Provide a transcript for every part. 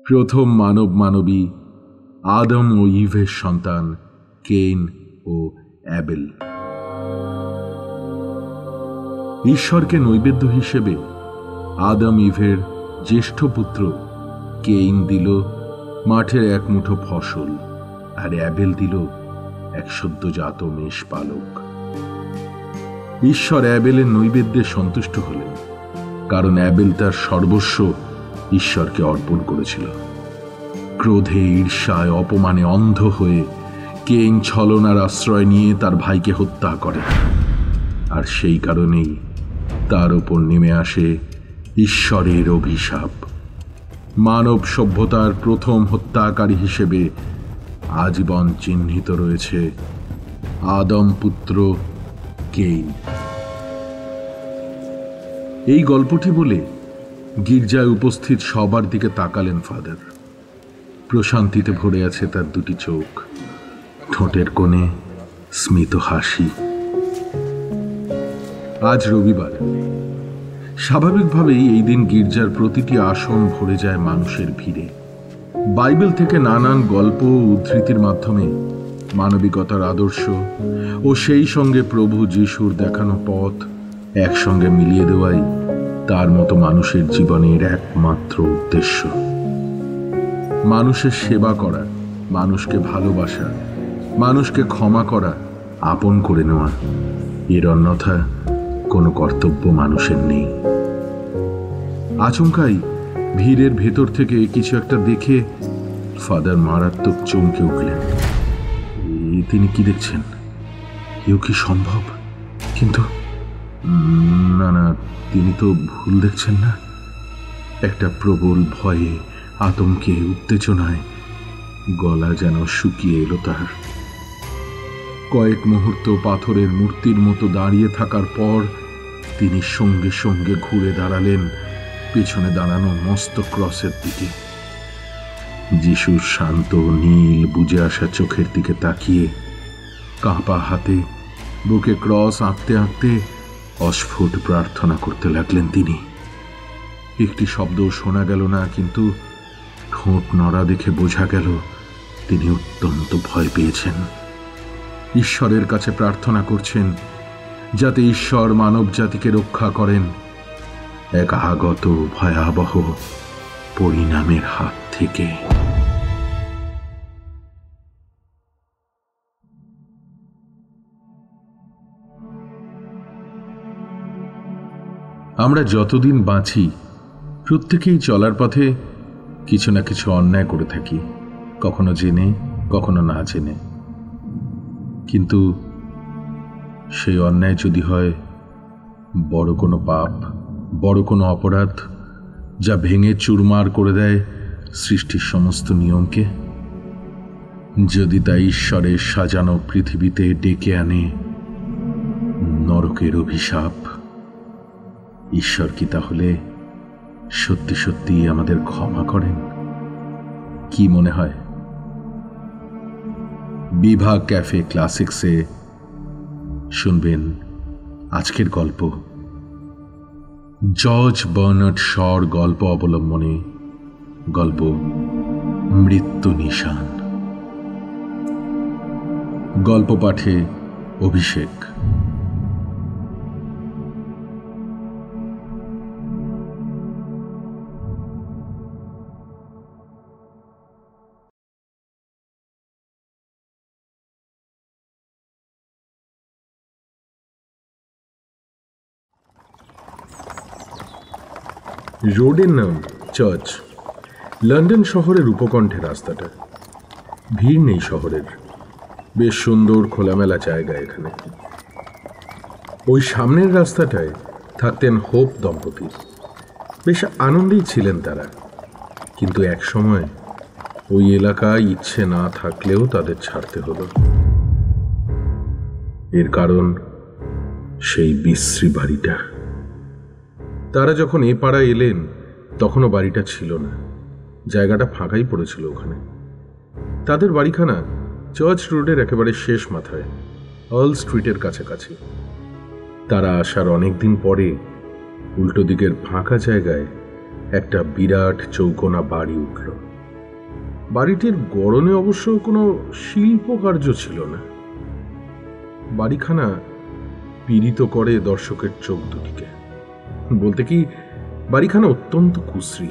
প্রথম মানব মানবী আদম ও ইভের সন্তান কেইন ও অ্যাবেল। ঈশ্বরকে নৈবেদ্য হিসেবে আদম ইভের জ্যেষ্ঠ পুত্র কেইন দিল মাঠের এক মুঠো ফসল, আর অ্যাবেল দিল এক সদ্যজাত মেষ পালক। ঈশ্বর অ্যাবেলের নৈবেদ্যে সন্তুষ্ট হলেন, কারণ অ্যাবেল তার সর্বস্ব ঈশ্বরকে অর্পণ করেছিল। ক্রোধে, ঈর্ষায়, অপমানে অন্ধ হয়ে কেইন ছলনার আশ্রয় নিয়ে তার ভাইকে হত্যা করে, আর সেই কারণেই তার ওপর নেমে আসে ঈশ্বরের অভিশাপ। মানব সভ্যতার প্রথম হত্যাকারী হিসেবে আজীবন চিহ্নিত রয়েছে আদম পুত্র কেইন। এই গল্পটি বলে গির্জায় উপস্থিত সবার দিকে তাকালেন ফাদার। প্রশান্তিতে ভরে আছে তার দুটি চোখ, ঠোঁটের কোণে স্মিত হাসি। আজ রবিবার। স্বাভাবিকভাবেই এই দিন গির্জার প্রতিটি আসন ভরে যায় মানুষের ভিড়ে। বাইবেল থেকে নানান গল্প ও উদ্ধৃতির মাধ্যমে মানবিকতার আদর্শ ও সেই সঙ্গে প্রভু যিশুর দেখানো পথ একসঙ্গে মিলিয়ে দেওয়াই তার মতো মানুষের জীবনের একমাত্র উদ্দেশ্য। মানুষের সেবা করা, মানুষকে ভালোবাসা, মানুষকে ক্ষমা করা, আপন করে নেওয়া, এর অন্যথা কোনো কর্তব্য মানুষের নেই। আচমকাই ভিড়ের ভেতর থেকে কিছু একটা দেখে ফাদার মারাত্মক চমকে উঠলেন। তিনি কি দেখছেন? কেউ কি সম্ভব? কিন্তু না, তিনি তো ভুল দেখছেন না। একটা প্রবল ভয়ে, আতঙ্কে, উত্তেজনায় গলা যেন শুকিয়ে এলো তার। কয়েক মুহূর্ত পাথরের মূর্তির মতো দাঁড়িয়ে থাকার পর তিনি সঙ্গে সঙ্গে ঘুরে দাঁড়ালেন পেছনে দাঁড়ানো মস্ত ক্রসের দিকে। যিশুর শান্ত নীল বুজে আসা চোখের দিকে তাকিয়ে কাঁপা হাতে বুকে ক্রস আঁকতে আঁকতে অস্ফুট প্রার্থনা করতে লাগলেন তিনি। একটি শব্দ শোনা গেল না, কিন্তু ঠোঁট নড়া দেখে বোঝা গেল তিনি অত্যন্ত ভয় পেয়েছেন। ঈশ্বরের কাছে প্রার্থনা করছেন যাতে ঈশ্বর মানব জাতিকে রক্ষা করেন এক আগত ভয়াবহ পরিণামের হাত থেকে। আমরা যতদিন বাঁচি প্রত্যেকেই চলার পথে কিছু না কিছু অন্যায় করে থাকি, কখনো জেনে, কখনো না জেনে। কিন্তু সেই অন্যায় যদি হয় বড় কোনো পাপ, বড় কোনো অপরাধ, যা ভেঙে চুরমার করে দেয় সৃষ্টির সমস্ত নিয়মকে, যদি তা ঈশ্বরের সাজানো পৃথিবীতে ডেকে আনে নরকের অভিশাপ, ঈশ্বর কি তাহলে সত্যি সত্যি আমাদের ক্ষমা করেন? কি মনে হয়? বিভা ক্যাফে ক্লাসিক্সে শুনবেন আজকের গল্প, জর্জ বার্নার্ড শর গল্প অবলম্বনে গল্প মৃত্যু নিশান। গল্প পাঠে অভিষেক। রোডের নাম চার্চ। লন্ডন শহরের উপকণ্ঠে রাস্তাটা। ভিড় নেই শহরের, বেশ সুন্দর খোলামেলা জায়গা এখানে। ওই সামনের রাস্তাটায় থাকতেন হোপ দম্পতি। বেশ আনন্দেই ছিলেন তারা, কিন্তু এক সময় ওই এলাকায় ইচ্ছে না থাকলেও তাদের ছাড়তে হলো। এর কারণ সেই বিশ্রী বাড়িটা। তারা যখন এ পাড়ায় এলেন তখনও বাড়িটা ছিল না, জায়গাটা ফাঁকাই পড়েছিল ওখানে। তাদের বাড়িখানা চার্চ রোডের একেবারে শেষ মাথায়, আর্ল স্ট্রিটের কাছাকাছি। তারা আসার অনেকদিন পরে উল্টো দিকের ফাঁকা জায়গায় একটা বিরাট চৌকোনা বাড়ি উঠল। বাড়িটির গড়নে অবশ্য কোনো শিল্প কার্য ছিল না। বাড়িখানা পীড়িত করে দর্শকের চোখ দুটিকে। বলতে কি, বাড়িখানা অত্যন্ত কুশ্রী।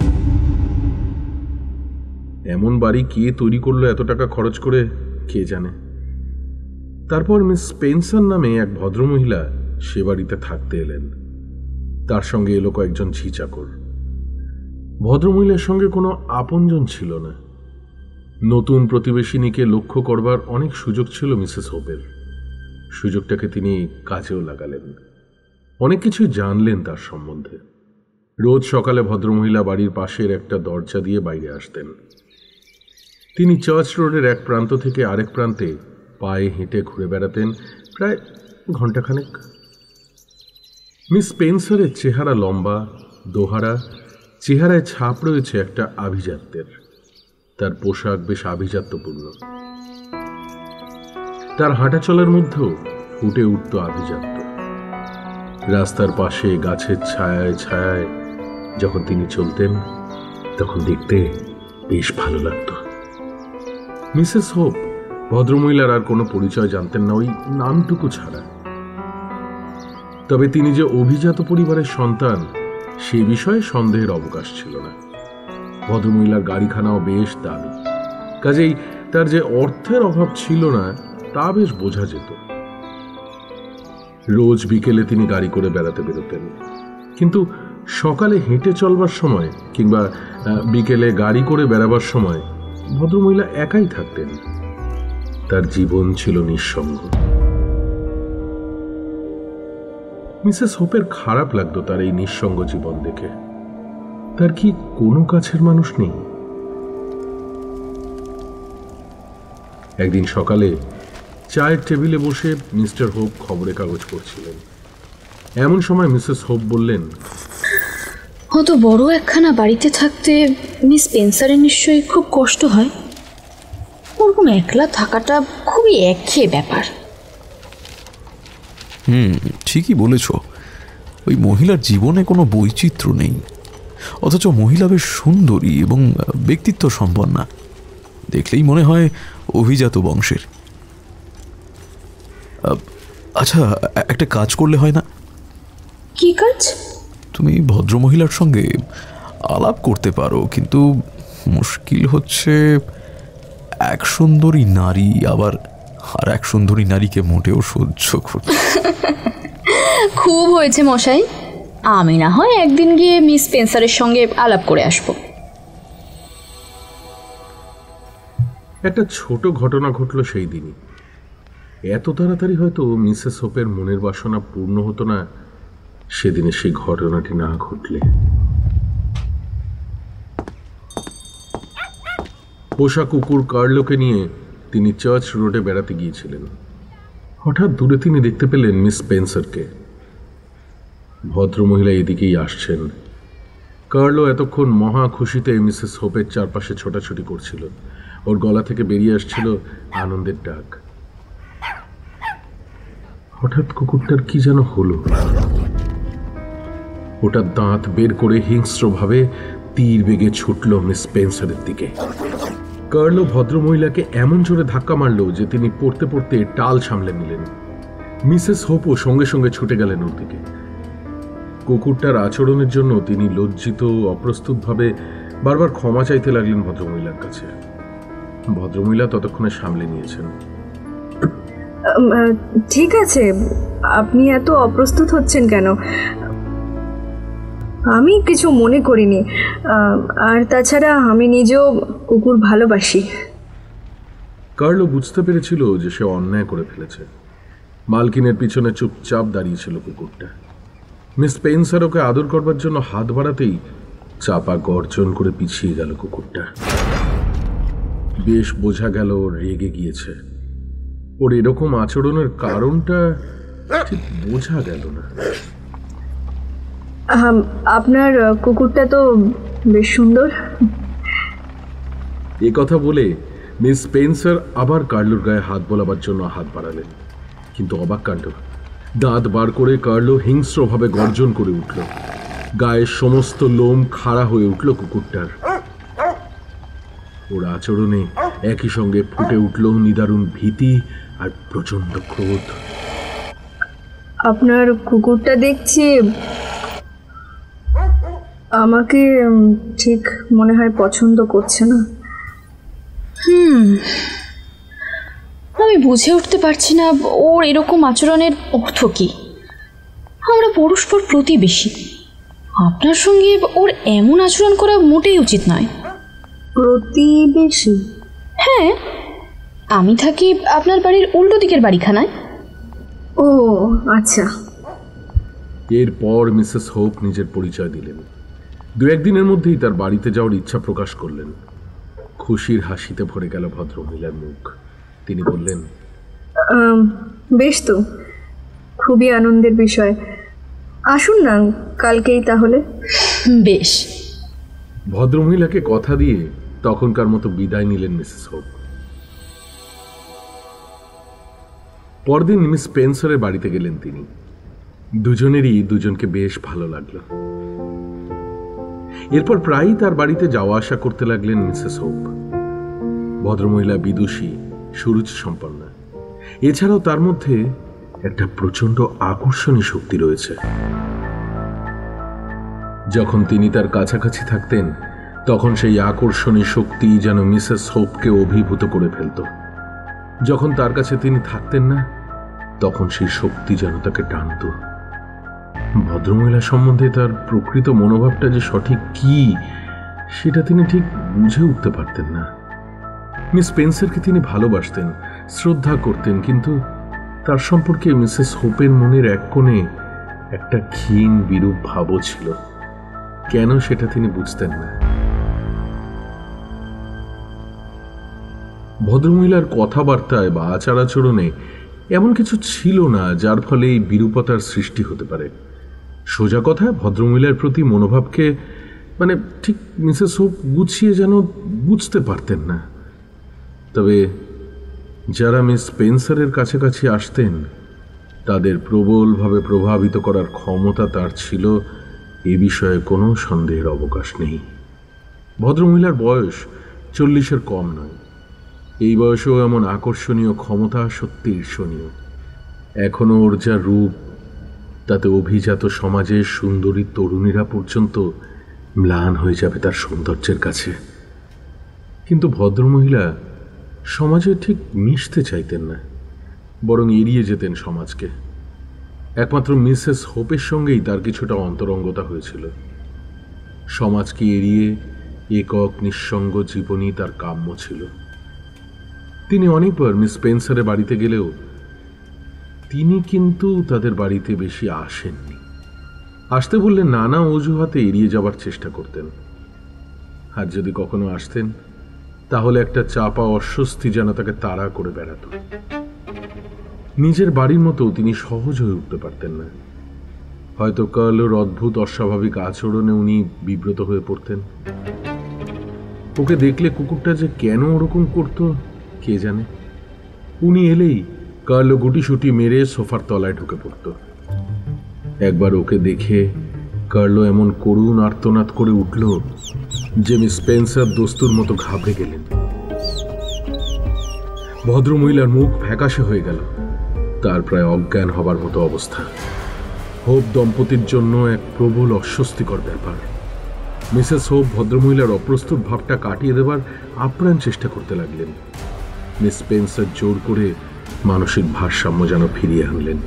এমন বাড়ি কে তৈরি করলো এত টাকা খরচ করে কে জানে। তারপর মিস স্পেন্সার নামে এক ভদ্রমহিলা সে বাড়িতে থাকতে এলেন। তার সঙ্গে এলো কয়েকজন ঝিচাকর। ভদ্রমহিলার সঙ্গে কোনো আপনজন ছিল না। নতুন প্রতিবেশিনীকে লক্ষ্য করবার অনেক সুযোগ ছিল মিসেস হোপের। সুযোগটাকে তিনি কাজেও লাগালেন। অনেক কিছুই জানলেন তার সম্বন্ধে। রোজ সকালে ভদ্রমহিলা বাড়ির পাশের একটা দরজা দিয়ে বাইরে আসতেন। তিনি চার্চ রোডের এক প্রান্ত থেকে আরেক প্রান্তে পায়ে হেঁটে ঘুরে বেড়াতেন প্রায় ঘণ্টাখানেক। মিস স্পেন্সারের চেহারা লম্বা, দোহারা, চেহারায় ছাপ রয়েছে একটা আভিজাত্যের। তার পোশাক বেশ আভিজাত্যপূর্ণ। তার হাঁটা চলার মধ্যেও ফুটে উঠত আভিজাত্য। রাস্তার পাশে গাছের ছায়ায় ছায়ায় যখন তিনি চলতেন, তখন দেখতে বেশ ভালো লাগত। মিসেস হোপ ভদ্রমহিলার আর কোনো পরিচয় জানতেন না, ওই নামটুকু ছাড়া। তবে তিনি যে অভিজাত পরিবারের সন্তান, সে বিষয়ে সন্দেহের অবকাশ ছিল না। ভদ্রমহিলার গাড়িখানাও বেশ দামি, কাজেই তার যে অর্থের অভাব ছিল না তা বেশ বোঝা যেত। রোজ বিকেলে তিনি গাড়ি করে বেড়াতে বেরোতেন, কিন্তু সকালে হেঁটে চলবার সময় কিংবা বিকেলে গাড়ি করে বেড়াবার সময় ভদ্রমহিলা একাই থাকতেন। তার জীবন ছিল নিঃসঙ্গ। মিসেস হোপের খারাপ লাগতো তার এই নিঃসঙ্গ জীবন দেখে। তার কি কোনো কাছের মানুষ নেই? একদিন সকালে চায়ের টেবিলে বসে মিস্টার হোপ খবরের কাগজ পড়ছিলেন। এমন সময় মিসেস হোপ বললেন, অত বড় একখানা বাড়িতে থাকতে মিস স্পেন্সারের নিশ্চয়ই খুব কষ্ট হয়। ওরকম একলা থাকাটা খুবই একঘেয়ে ব্যাপার। ঠিকই বলেছ। ওই মহিলার জীবনে কোনো বৈচিত্র্য নেই, অথচ মহিলা বেশ সুন্দরী এবং ব্যক্তিত্ব সম্পন্না। দেখলেই মনে হয় অভিজাত বংশের। আচ্ছা, একটা কাজ করলে হয় না? কি কাজ? তুমি ভদ্রমহিলার সঙ্গে আলাপ করতে পারো, কিন্তু মুশকিল হচ্ছে এক সুন্দরী নারী আবার আর এক সুন্দরী নারীকে মোটেও সহ্য করতে। খুব হয়েছে মশাই, আমি না হয় একদিন গিয়ে মিস স্পেন্সারের সঙ্গে আলাপ করে আসব। একটা ছোট ঘটনা ঘটল সেই দিনই। এত তাড়াতাড়ি হয়তো মিসেস হোপের মনের বাসনা পূর্ণ হতো না সেদিনে সেই ঘটনাটি না ঘটলে। পোষা কুকুর কার্লোকে নিয়ে তিনি চার্চ রোডে বেড়াতে গিয়েছিলেন। হঠাৎ দূরে তিনি দেখতে পেলেন মিস স্পেন্সারকে। ভদ্রমহিলা এদিকেই আসছেন। কার্লো এতক্ষণ মহা খুশিতে মিসেস হোপের চারপাশে ছোটাছুটি করছিল। ওর গলা থেকে বেরিয়ে আসছিল আনন্দের ডাক। হঠাৎ কুকুরটার কি যেন হলো। ওটা দাঁত বের করে হিংস্রভাবে তীর বেগে ছুটল মিস স্পেন্সারের দিকে। কার্লো ভদ্রমহিলাকে এমন জোরে ধাক্কা মারল যে তিনি পড়তে পড়তে টাল সামলে নিলেন। মিসেস হোপও সঙ্গে সঙ্গে ছুটে গেলেন ওর দিকে। কুকুরটার আচরণের জন্য তিনি লজ্জিত অপ্রস্তুতভাবে বারবার ক্ষমা চাইতে লাগলেন ভদ্রমহিলার কাছে। ভদ্রমহিলা ততক্ষণে সামলে নিয়েছেন। ঠিক আছে, আপনি এত অপ্রস্তুত হচ্ছেন কেন? আমি কিছু মনে করিনি, আর তাছাড়া আমি নিজেও কুকুর ভালোবাসি। কার্লো বুঝতে পেরেছিল যে সে অন্যায় করে ফেলেছে। মালকিনের পিছনে চুপচাপ দাঁড়িয়েছিল কুকুরটা। মিস স্পেন্সার ওকে আদর করবার জন্য হাত বাড়াতেই চাপা গর্জন করে পিছিয়ে গেল কুকুরটা। বেশ বোঝা গেল রেগে গিয়েছে। ওর এরকম আচরণের কারণটা ঠিক বোঝা গেল না। আপনার কুকুরটা তো বেশ সুন্দর। এ কথা বলে মিস স্পেন্সার আবার কার্লোর গায়ে হাত বোলাবার জন্য হাত বাড়ালেন, কিন্তু অবাক কাণ্ড, দাঁত বার করে কার্লো হিংস্রভাবে গর্জন করে উঠল। গায়ের সমস্ত লোম খাড়া হয়ে উঠল কুকুরটার। ওর আচরণে একই সঙ্গে ফুটে উঠল নিদারুণ ভীতি আর প্রচন্ড ক্রোধ। আপনার কুকুরটা দেখছি আমাকে ঠিক মনে হয় পছন্দ করছে না। আমি বুঝে উঠতে পারছি না ওর এরকম আচরণের অর্থ কি। আমরা পরস্পর প্রতিবেশী, আপনার সঙ্গে ওর এমন আচরণ করা মোটেই উচিত নয়। প্রতিবেশী? হ্যাঁ, আমি থাকি আপনার বাড়ির উল্টো দিকের বাড়িখানায়। ও আচ্ছা। এরপর মিসেস হোপ নিজের পরিচয় দিলেন। দু একদিনের মধ্যেই তার বাড়িতে যাওয়ার ইচ্ছা প্রকাশ করলেন। খুশির হাসিতে ভরে গেল ভদ্রমহিলার মুখ। তিনি বললেন, বেশ তো, খুবই আনন্দের বিষয়। আসুন না কালকেই তাহলে। বেশ। ভদ্রমহিলাকে কথা দিয়ে তখনকার মতো বিদায় নিলেন মিসেস হোপ। পরদিন মিস স্পেন্সারের বাড়িতে গেলেন তিনি। দুজনেরই দুজনকে বেশ ভালো লাগলো। এরপর প্রায়ই তার বাড়িতে যাওয়া আসা করতে লাগলেন মিসেস হোপ। ভদ্রমহিলা বিদুষী, সুরুচি সম্পন্না। এছাড়াও তার মধ্যে একটা প্রচন্ড আকর্ষণী শক্তি রয়েছে। যখন তিনি তার কাছাকাছি থাকতেন তখন সেই আকর্ষণী শক্তি যেন মিসেস হোপকে অভিভূত করে ফেলত। যখন তার কাছে তিনি থাকতেন না তখন সেই শক্তি যেন তাকে টানত। ভদ্রমহিলা সম্বন্ধে তার প্রকৃত মনোভাবটা যে সঠিক কি সেটা তিনি ঠিক বুঝে উঠতে পারতেন না। মিস স্পেন্সারকে তিনি ভালোবাসতেন, শ্রদ্ধা করতেন, কিন্তু তার সম্পর্কে মিসেস হোপের মনের এক কোণে একটা ক্ষীণ বিরূপ ভাবও ছিল। কেন সেটা তিনি বুঝতেন না। ভদ্রমহিলার কথাবার্তায় বা আচার আচরণে এমন কিছু ছিল না যার ফলে এই বিরূপতার সৃষ্টি হতে পারে। সোজা কথা, ভদ্রমহিলার প্রতি মনোভাবকে ঠিক মিসেস হোপ গুছিয়ে যেন বুঝতে পারতেন না। তবে যারা মিস স্পেন্সারের কাছাকাছি আসতেন তাদের প্রবলভাবে প্রভাবিত করার ক্ষমতা তার ছিল, এ বিষয়ে কোনো সন্দেহের অবকাশ নেই। ভদ্রমহিলার বয়স 40-এর কম নয়। এই বয়সেও এমন আকর্ষণীয় ক্ষমতা সত্যি ঈর্ষণীয়। এখনো ওর যা রূপ তাতে অভিজাত সমাজের সুন্দরী তরুণীরা পর্যন্ত ম্লান হয়ে যাবে তার সৌন্দর্যের কাছে। কিন্তু ভদ্রমহিলা সমাজে ঠিক মিশতে চাইতেন না, বরং এড়িয়ে যেতেন সমাজকে। একমাত্র মিসেস হোপের সঙ্গেই তার কিছুটা অন্তরঙ্গতা হয়েছিল। সমাজকে এড়িয়ে একক নিঃসঙ্গ জীবনই তার কাম্য ছিল। তিনি অনেকবার মিস স্পেন্সারের বাড়িতে গেলেও তিনি কিন্তু তাদের বাড়িতে বেশি আসেননি। আসতে বললে নানা অজুহাতে এড়িয়ে যাবার চেষ্টা করতেন। আর যদি কখনো আসতেন তাহলে একটা চাপা অস্বস্তি যেন তাকে তাড়া করে বেড়াত। নিজের বাড়ির মতো তিনি সহজ হয়ে উঠতে পারতেন না। হয়তো কার্লোর অদ্ভুত অস্বাভাবিক আচরণে উনি বিব্রত হয়ে পড়তেন। ওকে দেখলে কুকুরটা যে কেন ওরকম করতো কে জানে। উনি এলেই কার্লো গুটিসুটি মেরে সোফার তলায় ঢুকে পড়ত। একবার ওকে দেখে কার্লো এমন করুণ আর্তনাদ করে উঠল যে মিস স্পেন্সার দস্তুর মতো ঘাবড়ে গেলেন। ভদ্রমহিলার মুখ ফ্যাকাশে হয়ে গেল। তার প্রায় অজ্ঞান হবার মতো অবস্থা। হোপ দম্পতির জন্য এক প্রবল অস্বস্তিকর ব্যাপার। মিসেস হোপ ভদ্রমহিলার অপ্রস্তুত ভাবটা কাটিয়ে দেবার আপ্রাণ চেষ্টা করতে লাগলেন। মিস স্পেন্সার জোর করে মানসিক ভারসাম্য যেন ফিরিয়ে আনলেন।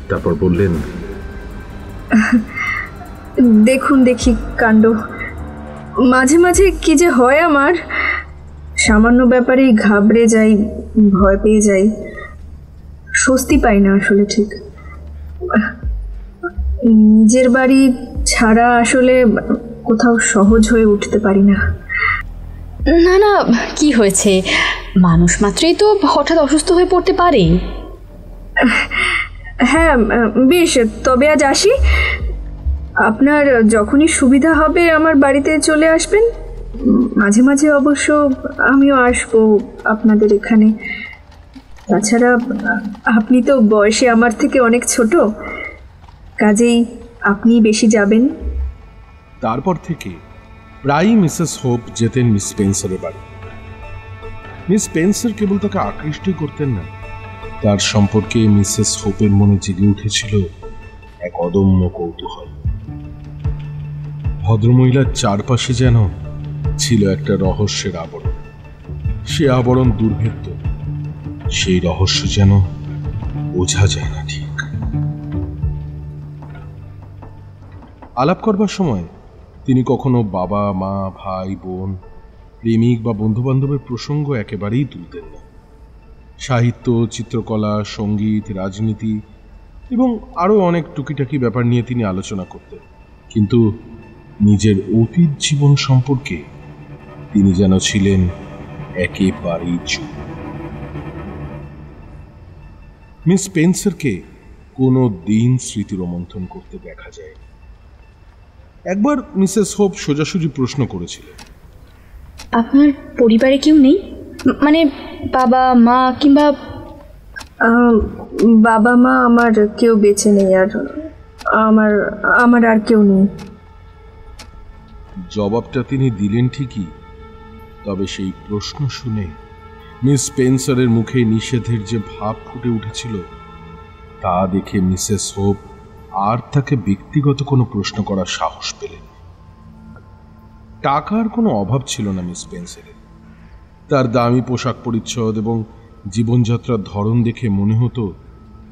তারপর বললেন, দেখুন দেখি কাণ্ড। মাঝে মাঝে কি যে হয় আমার, সামান্য ব্যাপারেই ঘাবড়ে যাই, ভয় পেয়ে যাই, স্বস্তি পাই না আসলে। ঠিক নিজের বাড়ি ছাড়া আসলে কোথাও সহজ হয়ে উঠতে পারি না। না না, কি হয়েছে? মানুষ মাত্রই তো হঠাৎ অসুস্থ হয়ে পড়তে পারে। হ্যাঁ বেশ, তবে আজ আসি। আপনার যখনই সুবিধা হবে আমার বাড়িতে চলে আসবেন। মাঝে মাঝে অবশ্য আমিও আসবো আপনাদের এখানে। তাছাড়া আপনি তো বয়সে আমার থেকে অনেক ছোট, কাজেই আপনি বেশি যাবেন। তারপর থেকে প্রায়ই মিসেস হোপ যেতেন মিস স্পেন্সারের বাড়ি। মিস স্পেন্সার কেবল তাকে আকৃষ্টই করতেন না, তার সম্পর্কে মিসেস হোপের মনে জেগে উঠেছিল এক অদম্য কৌতূহল। ভদ্রমহিলার চারপাশে যেন ছিল একটা রহস্যের আবরণ। সে আবরণ দুর্ভেদ্য, সেই রহস্য যেন বোঝা যায় না ঠিক। আলাপ করবার সময় তিনি কখনো বাবা মা ভাই বোন প্রেমিক বা বন্ধু বান্ধবের প্রসঙ্গ একেবারেই তুলতেন না। সাহিত্য, চিত্রকলা, সঙ্গীত, রাজনীতি এবং আরো অনেক টুকিটাকি ব্যাপার নিয়ে তিনি আলোচনা করতেন, কিন্তু নিজের অতীত জীবন সম্পর্কে তিনি যেন ছিলেন একেবারেই চুপ। মিস স্পেন্সারকে কোনো দিন স্মৃতি রোমন্থন করতে দেখা যায়। একবার মিসেস হোপ সোজাসুজি প্রশ্ন করেছিলেন, আপনার পরিবারে কেউ নেই? মানে বাবা মা কিংবা? বাবা মা আমার কেউ বেঁচে নেই, আর আমার আর কেউ নেই। জবাবটা তিনি দিলেন ঠিকই, তবে সেই প্রশ্ন শুনে মিস স্পেন্সারের মুখে নিষেধের যে ভাব ফুটে উঠেছিল তা দেখে মিসেস হোপ আর তাকে ব্যক্তিগত কোনো প্রশ্ন করার সাহস পেলেন। টাকার কোনো অভাব ছিল না মিস স্পেন্সারের। তার দামি পোশাক পরিচ্ছদ এবং জীবনযাত্রার ধরন দেখে মনে হতো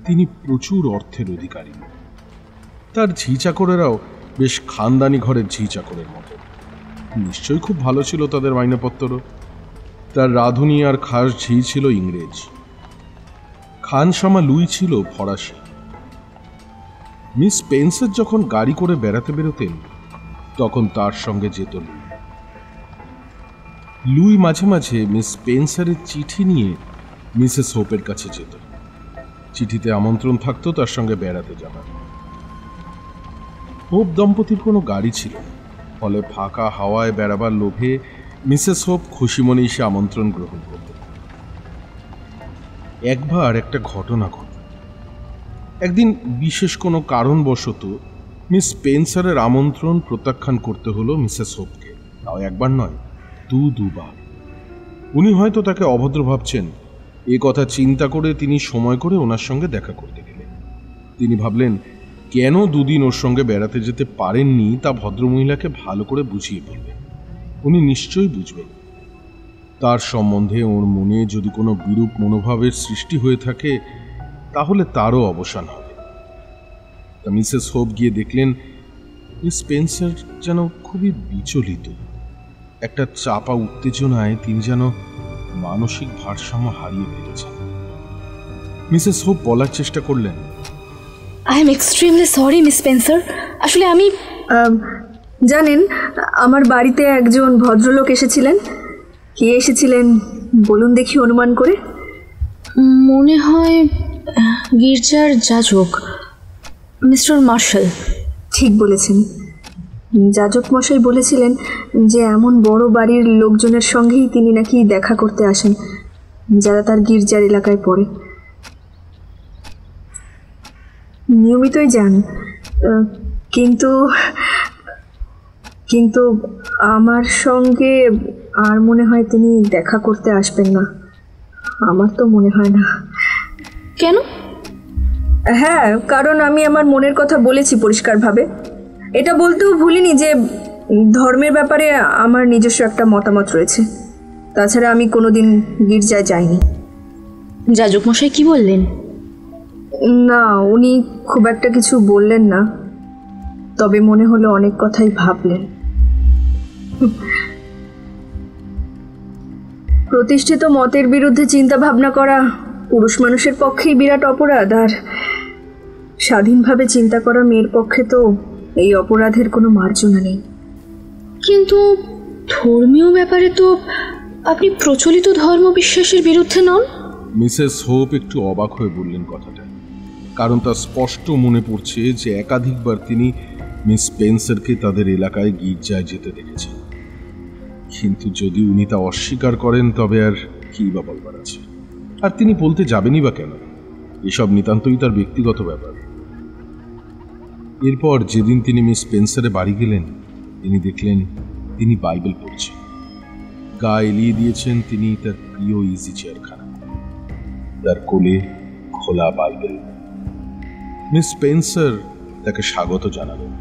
তিনি প্রচুর অর্থের অধিকারী। তার ঝি চাকরেরাও বেশ খানদানি ঘরের ঝি চাকরের মতো। নিশ্চয়ই খুব ভালো ছিল তাদের মাইনেপত্রও। তার রাঁধুনি আর খাস ঝি ছিল ইংরেজ, খানসামা লুই ছিল ফরাসি। মিস স্পেন্সার যখন গাড়ি করে বেড়াতে বেরোতেন তখন তার সঙ্গে যেত লুই। লুই মাঝে মাঝে মিস স্পেন্সারের চিঠি নিয়ে মিসেস হোপের কাছে যেত। চিঠিতে আমন্ত্রণ থাকতো তার সঙ্গে বেড়াতে যাবার। হোপ দম্পতির কোনো গাড়ি ছিল না, ফলে ফাঁকা হাওয়ায় বেড়াবার লোভে মিসেস হোপ খুশি মনে সে আমন্ত্রণ গ্রহণ করত। একবার একটা ঘটনা ঘটল। একদিন বিশেষ কোনো কারণবশত মিস স্পেন্সারের আমন্ত্রণ প্রত্যাখ্যান করতে হলো মিসেস হোপকে। তাও একবার নয়, দুবার। উনি হয়তো তাকে অভদ্র ভাবছেন, এ কথা চিন্তা করে তিনি সময় করে ওনার সঙ্গে দেখা করতে গেলেন। তিনি ভাবলেন কেন দুদিন ওর সঙ্গে বেড়াতে যেতে পারেননি তা ভদ্রমহিলাকে ভালো করে বুঝিয়ে বলবেন। উনি নিশ্চয়ই বুঝবেন। তার সম্বন্ধে ওর মনে যদি কোনো বিরূপ মনোভাবের সৃষ্টি হয়ে থাকে তাহলে তারও অবসান হবে। তা মিসেস হোপ গিয়ে দেখলেন মিস স্পেন্সার যেন খুবই বিচলিত। একটা চাপা উত্তেজনায় তিনি যেন মানসিক ভারসাম্য হারিয়ে ফেলেছেন। মিসেস হোপ বলার চেষ্টা করলেন, I am extremely sorry miss Spencer. আসলে আমি জানেন, আমার বাড়িতে একজন ভদ্রলোক এসেছিলেন। কে এসেছিলেন বলুন দেখি অনুমান করে? মনে হয় গির্জার যাজক মিস্টার মার্শাল। ঠিক বলেছেন। যাজক মশাই বলেছিলেন যে এমন বড় বাড়ির লোকজনের সঙ্গেই তিনি নাকি দেখা করতে আসেন যারা তার গির্জার এলাকায় পড়ে। নিয়মিতই যান, কিন্তু কিন্তু আমার সঙ্গে আর মনে হয় তিনি দেখা করতে আসবেন না। আমার তো মনে হয় না। কেন? হ্যাঁ, কারণ আমি আমার মনের কথা বলেছি পরিষ্কারভাবে। এটা বলতেও ভুলিনি যে ধর্মের ব্যাপারে আমার নিজস্ব একটা মতামত রয়েছে। তাছাড়া আমি কোনোদিন গির্জায় যাইনি। যাজক মশাই কি বললেন? না, উনি খুব একটা কিছু বললেন না, তবে মনে হলো অনেক কথাই ভাবলেন। প্রতিষ্ঠিত মতের বিরুদ্ধে চিন্তা ভাবনা করা পুরুষ মানুষের পক্ষেই বিরাট অপরাধ, আর স্বাধীনভাবে চিন্তা করা মেয়ের পক্ষে তো এই অপরাধের কোনো মার্জনা নেই। কিন্তু ধর্মীয় ব্যাপারে তো আপনি প্রচলিত ধর্ম বিশ্বাসের বিরুদ্ধে নন। মিসেস হোপ একটু অবাক হয়ে বললেন কথাটা, কারণ তার স্পষ্ট মনে পড়ছে যে একাধিকবার তিনি মিস স্পেন্সারকে তাদের এলাকায় গির্জায় যেতে দেখেছেন। কিন্তু যদি উনি তা অস্বীকার করেন তবে আর কি বা বলবার আছে? আর তিনি বলতে যাবেনই বা কেন? এসব নিতান্তই তার ব্যক্তিগত ব্যাপার। এরপর যেদিন তিনি মিস স্পেন্সারে বাড়ি গেলেন তিনি দেখলেন তিনি বাইবেল পড়ছেন। গা এলিয়ে দিয়েছেন তিনি তার প্রিয় ইজি চেয়ারখানা, তার কোলে খোলা বাইবেল। মিস স্পেন্সার তাকে স্বাগত জানালেন।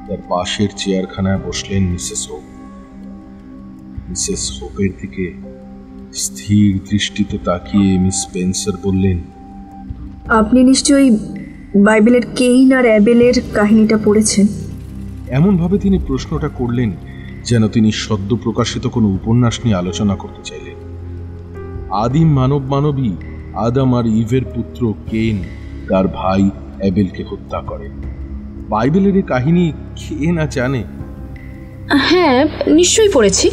তার পাশের চেয়ারখানায় বসলেন মিসেস হোপ। মিসেস হোপের দিকে স্থির দৃষ্টিতে তাকিয়ে মিস স্পেন্সার বললেন, আপনি নিশ্চয়ই বাইবেলের কেইন আর অ্যাবেলের কাহিনীটা পড়েছেন। এমনভাবে তিনি প্রশ্নটা করলেন যেন তিনি সদ্য প্রকাশিত কোনো উপন্যাস নিয়ে আলোচনা করতে চাইলেন। আদিম মানব মানবী আদাম আর ইভের পুত্র কেইন তার ভাই অ্যাবেলকে হত্যা করে। বাইবেলের এই কাহিনী কে না জানে? হ্যাঁ, নিশ্চয়ই পড়েছি।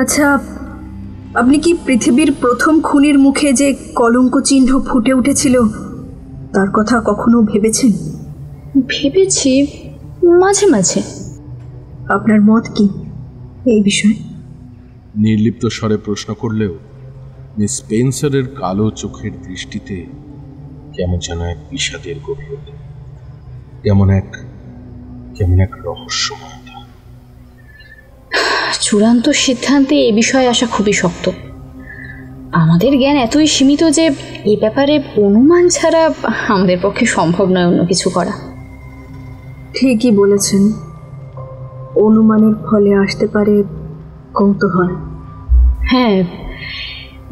আচ্ছা, আপনি কি পৃথিবীর প্রথম খুনির মুখে যে কলঙ্ক চিহ্ন ফুটে উঠেছিল তার কথা কখনো ভেবেছেন? ভেবেছি মাঝে মাঝে। আপনার মত কি এই বিষয়ে? নির্লিপ্ত স্বরে প্রশ্ন করলেও মিস স্পেন্সারের কালো চোখের দৃষ্টিতে কেমন যেন এক বিষাদের গভীরতা, কেমন এক রহস্যময়তা। চূড়ান্ত সিদ্ধান্তে এ বিষয়ে আসা খুবই শক্ত। আমাদের জ্ঞান এতই সীমিত যে এ ব্যাপারে অনুমান ছাড়া আমাদের পক্ষে সম্ভব নয় অন্য কিছু করা। ঠিকই বলেছেন, অনুমানের ফলে আসতে পারে কৌতূহল। হ্যাঁ,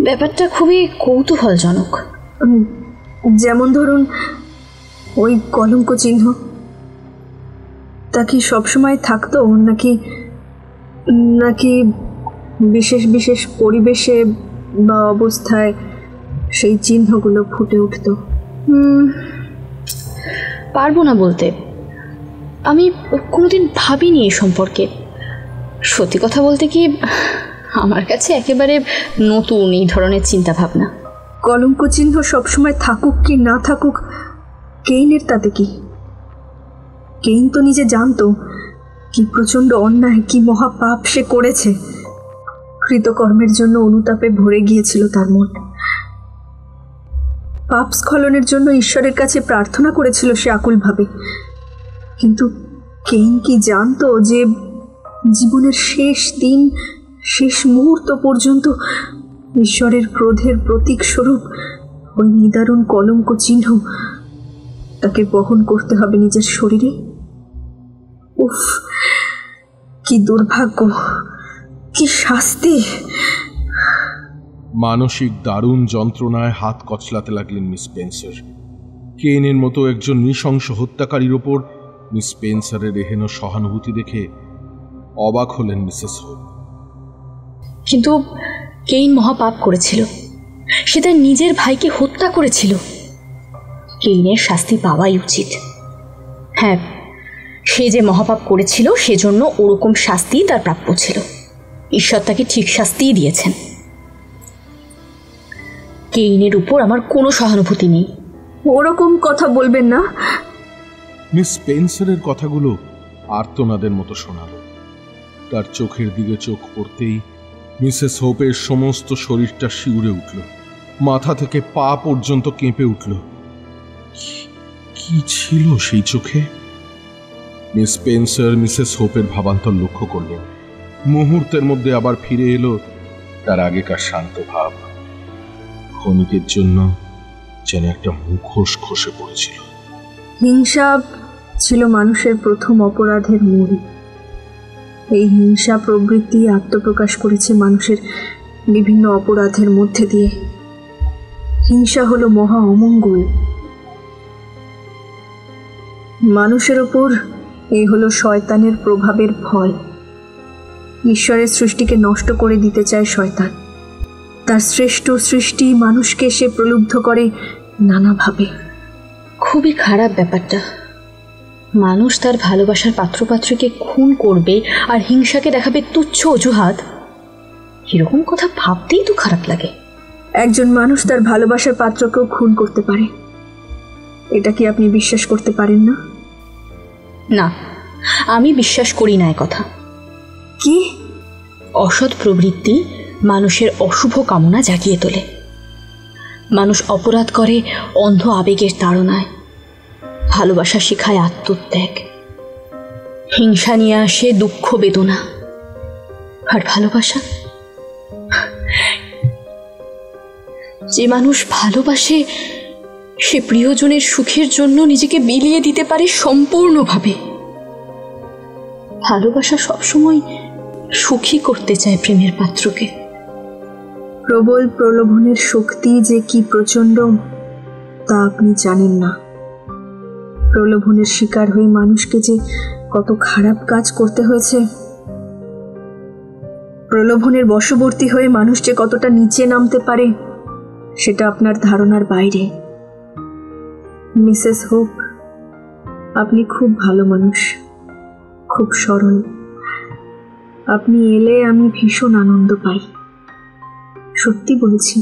ব্যাপারটা খুবই কৌতূহলজনক। যেমন ধরুন ওই কলঙ্ক চিহ্ন, তা কি সবসময় থাকতো নাকি বিশেষ বিশেষ পরিবেশে বা অবস্থায় সেই চিহ্নগুলো ফুটে উঠত? পারবো না বলতে। আমি কোনোদিন ভাবিনি এ সম্পর্কে। সত্যি কথা বলতে কি, আমার কাছে একেবারে নতুন এই ধরনের চিন্তা ভাবনা। কলঙ্ক চিহ্ন সবসময় থাকুক কি না থাকুক, কেইনের তাতে কি? কেইন তো নিজে জানতো কি প্রচণ্ড অন্যায়, কি মহাপাপ সে করেছে। কৃতকর্মের জন্য অনুতাপে ভরে গিয়েছিল তার মন। পাপ স্খলনের জন্য ঈশ্বরের কাছে প্রার্থনা করেছিল সে আকুলভাবে। কিন্তু কেইন কি জানতো যে জীবনের শেষ দিন, শেষ মুহূর্ত পর্যন্ত ঈশ্বরের ক্রোধের প্রতীক স্বরূপ ওই নিদারুণ কলঙ্ক চিহ্ন তাকে বহন করতে হবে নিজের শরীরে? উফ, কি দুর্ভাগ্য, কি শাস্তি! মানসিক দারুণ যন্ত্রণায় হাত কচলাতে লাগলেন মিস স্পেন্সার। কেইনের মতো একজন নৃশংস হত্যাকারীর ওপর মিস স্পেন্সারের এহেন সহানুভূতি দেখে অবাক হলেন মিসেস হোপ। কিন্তু কেইন মহাপাপ করেছিল, সে তার নিজের ভাইকে হত্যা করেছিল। কেইনের শাস্তি পাওয়াই উচিত। হ্যাঁ, সে যে মহাপাপ করেছিল সেজন্য ওরকম শাস্তি তার প্রাপ্য ছিল। ঈশ্বর তাকে ঠিক শাস্তিই দিয়েছেন। কেইনের উপর আমার কোনো সহানুভূতি নেই। ওরকম কথা বলবেন না। মিস স্পেন্সারের কথাগুলো আর্তনাদের মতো শোনাল। তার চোখের দিকে চোখ পড়তেই মিসেস হোপের সমস্ত শরীরটা শিউরে উঠল, মাথা থেকে পা পর্যন্ত কেঁপে উঠল। কি ছিল সেই চোখে? মিস স্পেন্সার মিসেস হোপের ভাবান্তর লক্ষ্য করলেন। মুহূর্তের মধ্যে আবার ফিরে এলো তার আগেকার শান্ত ভাব। ক্ষণিকের জন্য যেন একটা মুখোশ খসে পড়েছিল। হিংসা ছিল মানুষের প্রথম অপরাধের মূল। এই হিংসা প্রবৃত্তি আত্মপ্রকাশ করেছে মানুষের বিভিন্ন অপরাধের মধ্যে দিয়ে। হিংসা হলো মহা অমঙ্গল। মানুষের ওপর এই হলো শয়তানের প্রভাবের ফল। ঈশ্বরের সৃষ্টিকে নষ্ট করে দিতে চায় শয়তান। তার শ্রেষ্ঠ সৃষ্টি মানুষকে সে প্রলুব্ধ করে নানাভাবে। খুবই খারাপ ব্যাপারটা। মানুষ তার ভালোবাসার পাত্রপাত্রীকে খুন করবে আর হিংসাকে দেখাবে তুচ্ছ অজুহাত। এরকম কথা ভাবতেই তো খারাপ লাগে। একজন মানুষ তার ভালোবাসার পাত্রকেও খুন করতে পারে, এটা কি আপনি বিশ্বাস করতে পারেন না? না, আমি বিশ্বাস করি না কথা। কি? অসৎ প্রবৃত্তি মানুষের অশুভ কামনা জাগিয়ে তোলে। মানুষ অপরাধ করে অন্ধ আবেগের তাড়নায়। ভালোবাসা শেখায় আত্মত্যাগ। হিংসা নিয়ে আসে দুঃখ বেদনা। আর ভালোবাসা, যে মানুষ ভালোবাসে সে প্রিয়জনের সুখের জন্য নিজেকে বিলিয়ে দিতে পারে সম্পূর্ণভাবে। ভালোবাসা সবসময় সুখী করতে চায় প্রেমের পাত্রকে। প্রবল প্রলোভনের শক্তি যে কি প্রচণ্ড তা আপনি জানেন না। প্রলোভনের শিকার হয়ে মানুষকে যে কত খারাপ কাজ করতে হয়েছে, প্রলোভনের বশবর্তী হয়ে মানুষ যে কতটা নিচে নামতে পারে সেটা আপনার ধারণার বাইরে। মিসেস হোপ, আপনি খুব ভালো মানুষ, খুব সরল। আপনি এলে আমি ভীষণ আনন্দ পাই, সত্যি বলছি।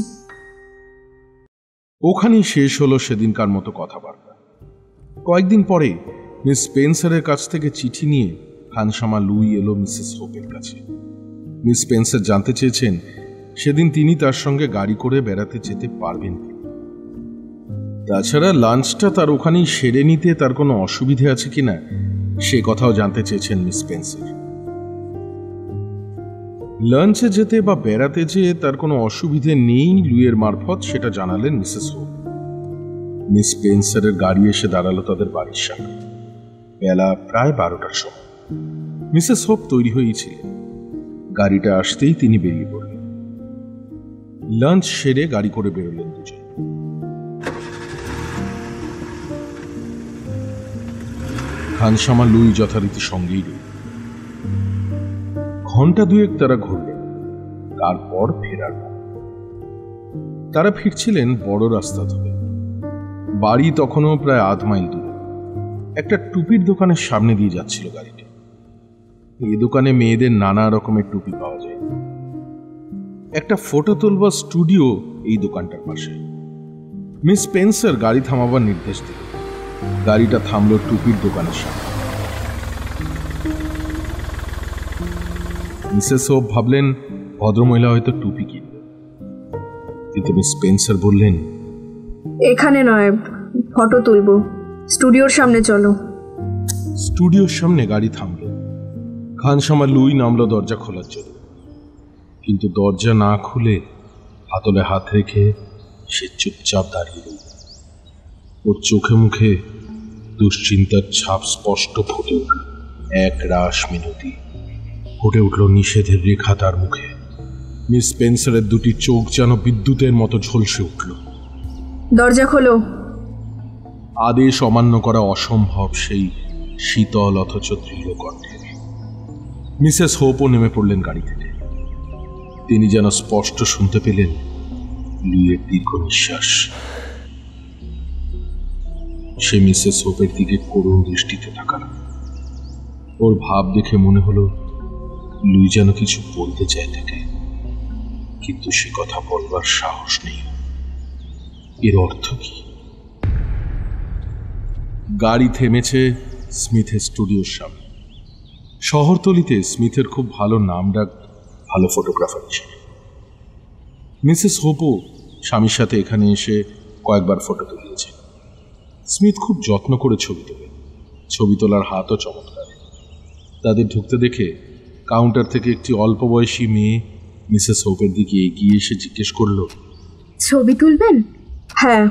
ওখানেই শেষ হলো সেদিনকার মতো কথাবার্তা। কয়েকদিন পরে মিস স্পেন্সারের কাছ থেকে চিঠি নিয়ে খানসামা লুই এলো মিসেস হোপের কাছে। মিস স্পেন্সার জানতে চেয়েছেন সেদিন তিনি তার সঙ্গে গাড়ি করে বেড়াতে যেতে পারবেন কি। তাছাড়া লাঞ্চটা তার ওখানেই সেরে নিতে তার কোনো অসুবিধে আছে কিনা সে কথাও জানতে চেয়েছেন মিস স্পেন্সার। লাঞ্চে যেতে বা বেড়াতে যেয়ে তার কোনো অসুবিধে নেই লুইয়ের মারফত, সেটা জানালেন মিসেস হোপ। মিস স্পেন্সারের গাড়ি এসে দাঁড়ালো তাদের বাড়ির সামনে। বেলা প্রায় 12টার সময়। মিসেস হোপ তৈরি হয়েছিলেন। গাড়িটা আসতেই তিনি বেরিয়ে পড়লেন। লাঞ্চ সেরে গাড়ি করে বেরোলেন দুজন। খানসামা লুই যথারীতি সঙ্গেই রইল। ঘন্টা দুয়েক তারা ঘুরলেন, তারপর ফেরার পর তারা ফিরছিলেন বড় রাস্তা ধরে। বাড়ি তখনও প্রায় আধ মাইল দূরে। একটা টুপির দোকানের সামনে দিয়ে যাচ্ছিল গাড়িটা। এই দোকানে মেয়েদের নানা রকমের টুপি পাওয়া যায়। একটা ফটো তুলবার স্টুডিও এই দোকানটার পাশে। মিস স্পেন্সার গাড়ি থামাবার নির্দেশ দিল। গাড়িটা থামলো টুপির দোকানের সামনে। মিসেস হোপ ভাবলেন ভদ্রমহিলা হয়তো টুপি কিনবে, কিন্তু মিস স্পেন্সার বললেন, এখানে নয়, ফটো তুলবো, স্টুডিওর সামনে চলো। স্টুডিওর সামনে গাড়ি থামল। খানসামা লুই নামলো দরজা খোলার জন্য, কিন্তু দরজা না খুলে হাতলে হাত রেখে সে চুপচাপ দাঁড়িয়ে রইল। ওর চোখে মুখে দুশ্চিন্তার ছাপ স্পষ্ট ফুটে উঠল। এক রাশ মিনতি ফুটে উঠল নিষেধের রেখা তার মুখে। মিস স্পেন্সারের দুটি চোখ যেন বিদ্যুতের মতো ঝলসে উঠল। দরজা খোলো। আদেশ অমান্য করা অসম্ভব সেই শীতল অথচ দৃঢ় কণ্ঠে। মিসেস হোপও নেমে পড়লেন গাড়ি থেকে। তিনি যেন স্পষ্ট শুনতে পেলেন লুইয়ের দীর্ঘ নিঃশ্বাস। সে মিসেস হোপের দিকে করুণ দৃষ্টিতে তাকাল। ওর ভাব দেখে মনে হলো লুই যেন কিছু বলতে চায় তাকে, কিন্তু সে কথা বলবার সাহস নেই। এর অর্থ কি? গাড়ি থেমেছে স্মিথের স্টুডিওর সামনে। শহরতলিতে স্মিথের খুব ভালো নামডাক, ভালো ফটোগ্রাফার ছিল। মিসেস হোপও স্বামীর সাথে এখানে এসে কয়েকবার ফটো তুলিয়েছে। স্মিথ খুব যত্ন করে ছবি তোলেন। ছবি তোলার হাতও চমৎকার। তাদের ঢুকতে দেখে কাউন্টার থেকে একটি অল্প বয়সী মেয়ে মিসেস হোপের দিকে এগিয়ে এসে জিজ্ঞেস করল, ছবি তুলবেন? হ্যাঁ।